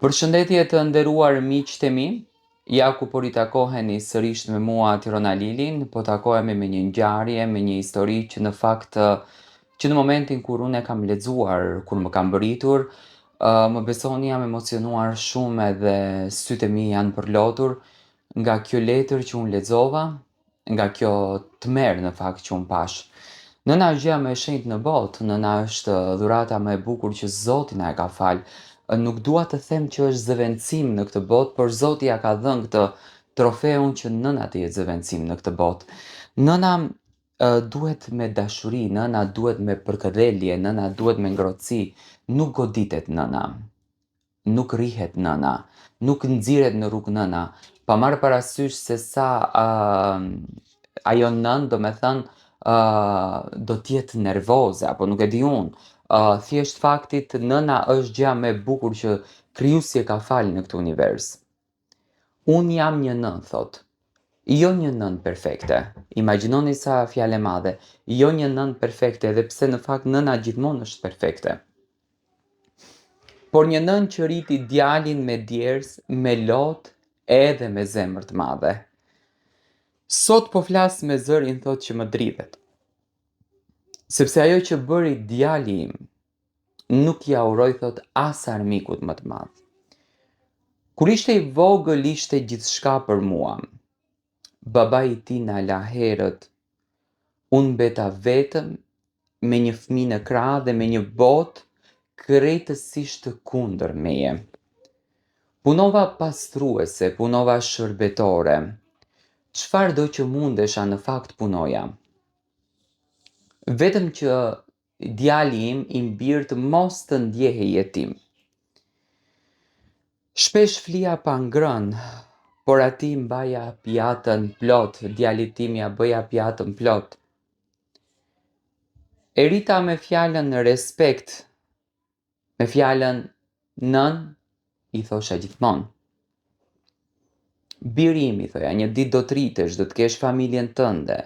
Përshëndetje të nderuar miqtë e mi, ja ku po ritakoheni sërish me mua Tirona Lilin, po takohemi me një ngjarje, me një histori që në fakt që në momentin kur unë e kam lexuar, kur më kam bëritur, më besoni jam emocionuar shumë edhe sytë e mi janë përlotur nga kjo letër që unë lexova, nga kjo tmerr në fakt që unë pash. Nëna është gjëja më e shenjtë në botë, nëna është dhurata më e bukur që Zoti na e ka fal. Nuk dua të them që është zëvendësim në këtë botë, por Zoti ja ka dhënë këtë trofeun që nëna të jetë zëvendësim në këtë botë. Nëna duhet me dashuri, nëna duhet me përkëdhelje, nëna duhet me ngrohtësi. Nuk goditet nëna, nuk rrihet nëna, nuk nxiret në rrugë nëna, pa marrë parasysh se sa ajo nën, do me thënë, do t'jetë nervoze, apo nuk e di unë. Thjesht faktit nëna është gjëja më e bukur që Krijuesi e ka falë në këtë univers. Unë jam një nën, thot. Jo një nën perfekte. Imagjinoni sa fjalë e madhe. Jo një nën perfekte, edhe pse në fakt nëna gjithmonë është perfekte. Por një nën që rriti djalin me djers, me lot edhe me zemër të madhe. Sot po flas me zërin thot që më dridhet. Sepse ajo që bëri djali im nuk ja uroj thot as armikut më të madh. Kur ishte i vogël ishte gjithçka për mua. Babai i tij na la herët. Unë mbeta vetëm me një fëmijë në krah dhe me një botë krejtësisht të kundër meje. Punova pastruese, punova shërbetore. Çfarë do që mundesha në fakt punoja. Vetëm që djali im i mbirt mos të ndjehej jetim. Shpesh flia pa ngrënë, por ati mbaja pjatën plot, djalit tim ja bëja pjatën plot. E rita me fjalën respekt, me fjalën nën, i thosha gjithmonë. Biri im, i thoja, një ditë do të rritesh, do të kesh familjen tënde,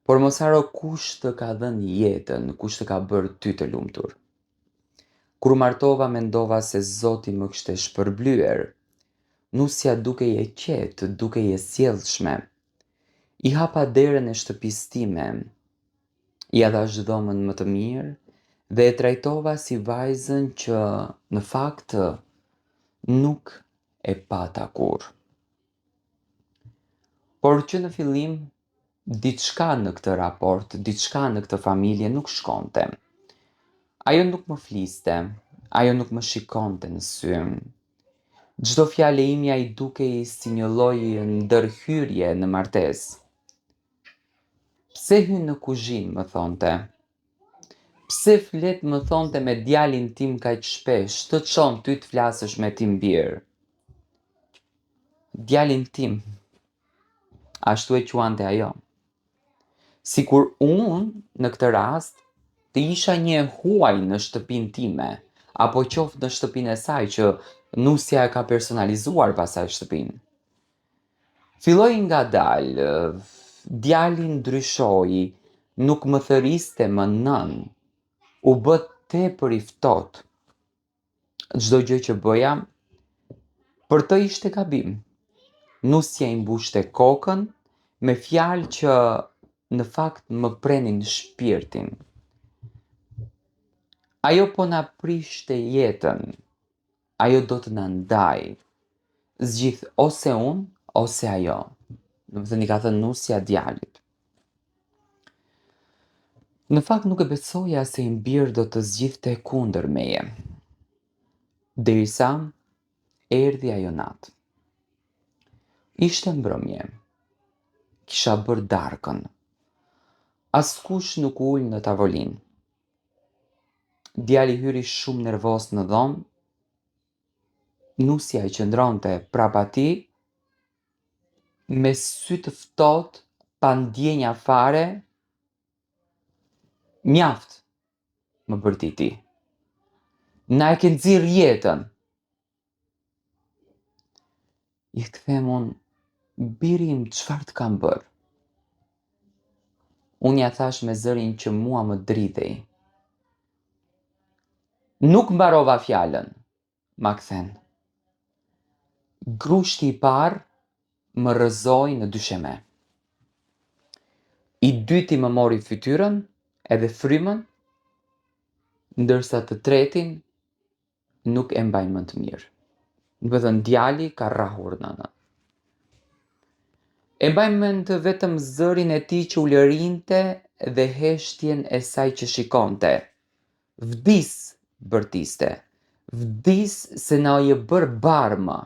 por mos haro kush të ka dhënë jetën, kush të ka bërë ty të lumtur. Kur u martova mendova se Zoti më kishte shpërblyer. Nusja dukej e qetë, dukej e sjellshme. I hapa derën e shtëpisë time. Ja dhash dhomën më të mirë dhe e trajtova si vajzën që në fakt nuk e pata kurrë. Por që në fillim diçka në këtë raport, diçka në këtë familje nuk shkonte. Ajo nuk më fliste, ajo nuk më shikonte në sy. Çdo fjalë imja i dukej si një lloj ndërhyrje në martesë. Pse hyn në kuzhinë, më thonte. Pse flet, më thonte, me djalin tim kaq shpesh, të çon ty të flasësh me tim bir. Djalin tim, ashtu e quante ajo. Sikur unë në këtë rast të isha një huaj në shtëpinë time, apo qoftë në shtëpinë e saj që nusja e ka personalizuar pasaj shtëpinë. Filloi ngadalë, djali ndryshoi, nuk më thëriste më nën, u bë tepër i ftohtë. Çdo gjë që bëja, për të ishte gabim. Nusja i mbushte kokën me fjalë që në fakt më prenin shpirtin. Ajo po na prishte jetën. Ajo do të na ndaj. Zgjidh ose unë, ose ajo. Do të thënë i ka thënë nusja djalit. Në fakt nuk e besoja se i mbir do të zgjidhte kundër meje. Derisa erdhi ajo natë. Ishte mbrëmje. Kisha bërë darkën. Askush nuk ul në tavolinë. Djali hyri shumë nervoz në dhomë. Nusja i qëndronte prapa tij, me sy të ftohtë, pa ndjenja fare. Mjaft, më bërti ti. Na e ke nxirr jetën. I kthem unë, biri im, çfarë të kam bërë? Unë ja thash me zërin që mua më dridhej. Nuk mbarova fjalën, ma kthen. Grushti I parë më rrëzoi në dysheme. I dyti më mori fytyrën edhe frymën, ndërsa të tretin nuk e mbaj mend mirë. Do të thënë djali ka rrahur nënën. E mbaj mend vetëm zërin e tij që u lërinte dhe heshtjen e saj që shikonte. Vdis, bërtiste. Vdis se na je bër barmë.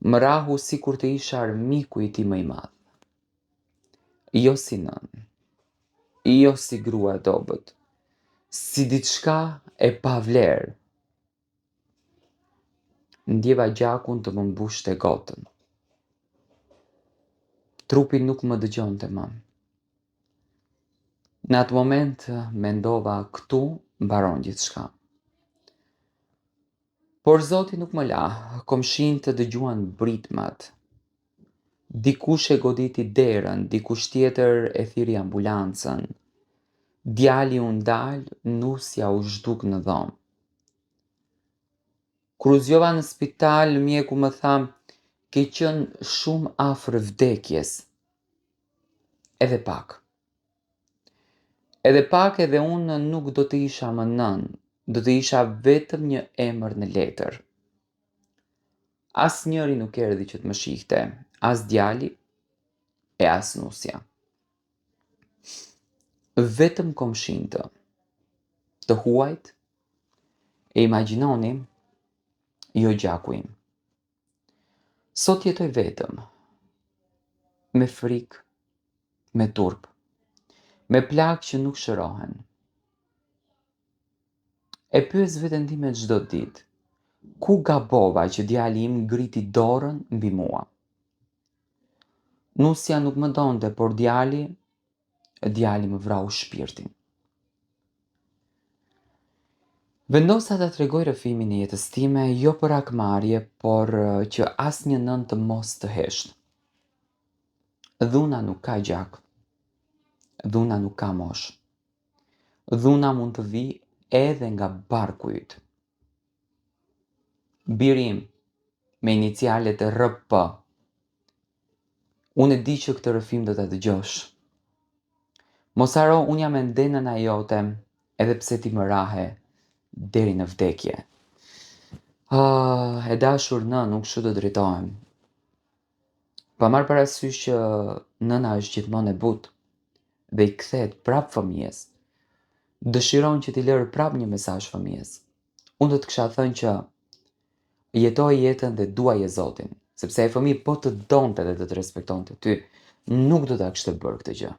Më rahu sikur të isha armiku I tij më I madh. Jo si nën, jo si grua e dobët, si diçka e pavlerë. Ndjeva gjakun të më mbushte gotën. Trupi nuk më dëgjonte më. Në atë moment mendova këtu mbaron gjithçka. Por Zoti nuk më la, komshinët dëgjuan britmat. Dikush e goditi derën, dikush tjetër e thiri ambulancën. Djali u ndal, nusja u zhduk në dhomë. Kur u zgjova në spital, mjeku më tha, ke qenë shumë afër vdekjes. Edhe pak. Edhe pak edhe unë nuk do të isha më nën, do të isha vetëm një emër në letër. As njëri nuk erdhi që të më shihte, as djali e as nusja. Vetëm komshintë, të huajt, e imagjinoni, jo gjaku im. Sot jetoj vetëm, me frikë, me turp, me plagë që nuk shërohen. E pyes veten time çdo ditë, ku gabova që djali im ngriti dorën mbi mua? Nusja nuk më donte, por djali më vrau shpirtin. Vendosa ta tregoj rrëfimin e jetës time jo për akmarrje, por që asnjë nën të mos të hesht. Dhuna nuk ka gjak. Dhuna nuk ka moshë. Dhuna mund të vijë edhe nga barku yt. Biri im, me inicialet RP. Unë e di që këtë rrëfim do ta dëgjosh. Mos haro, unë jam ende nëna jote, edhe pse ti më rahe deri në vdekje. E dashur nën, nuk kështu do drejtohem. Pa marrë parasysh që nëna është gjithmonë e butë dhe I kthehet prap fëmijës. Dëshiron që t'i lërë prap një mesazh fëmijës. Unë do të kisha thënë që jetoj jetën dhe duaje Zotin, sepse ai fëmijë po të donte dhe të respektonte ty, nuk do ta kishte bërë këtë gjë.